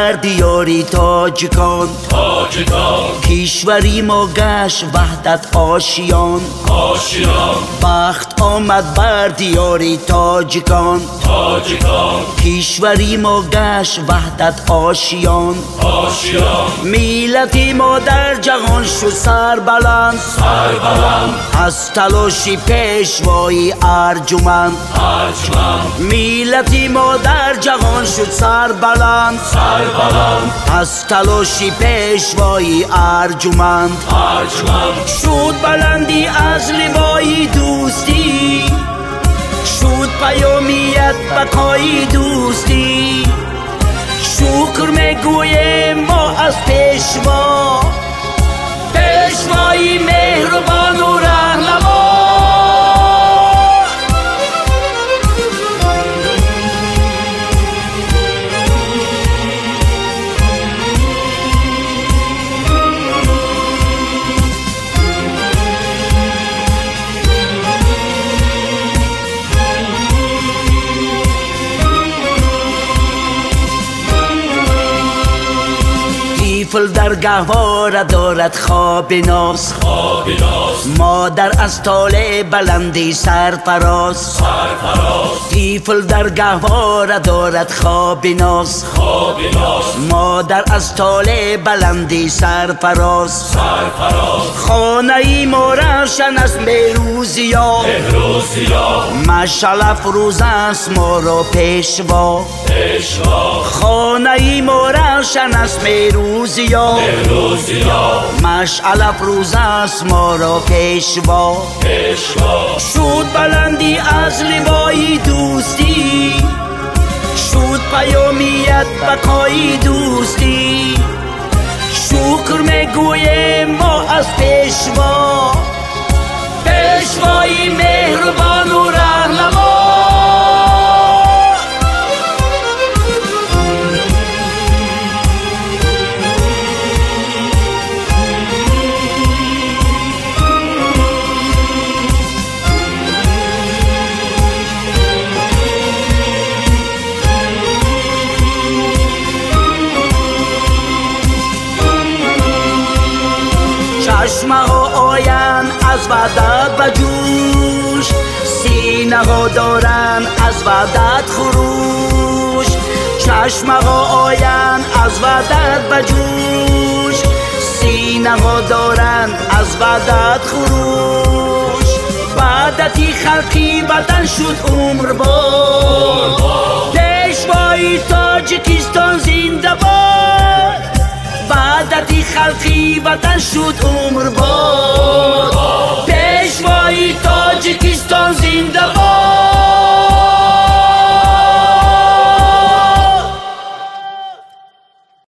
بر دیاری تاجکان کشوری ما گشت وحدت آشیان بخت آمد بر دیاری تاجکان کشوری ما گشت وحدت آشیان میلتی ما در جهان شد سربلند از تلاشی پیشوایی ارجمند میلتی ما در جهان شد سربلند از تلاشی پیشوایی ارجمند شد بلندی از لوای دوستی شد پیامیت بقای دوستی شکر میگویم ما از پیشوایی مهربان و رهنما طفل در گهواره دارد خواب ناز مادر از طالع بلندی سرفراز طفل در گهواره دارد خواب ناز مادر از طالع بلندی سرفراز خانه ای ما روشن است مهروزیا مشعل افروز است ما را پیشوا خانه ای ما روشن است مهروزیا مشعل افروز است ما را پیشوا شد بلندی از لوای دوستی شد پیامیت بقای دوستی شکر میگویم ما از پیشوایی مهربان و رهنما چشمه ها آیند از وحدت بجوش سینه ها دارند از وحدت خروش چشمه ها آیند از وحدت بجوش سینه ها دارند از وحدت خروش وحدتی خلقی وطن شد عمر باد پیشوای تاجیکستان زنده باد وحدتی خلقی وطن شد عمر باد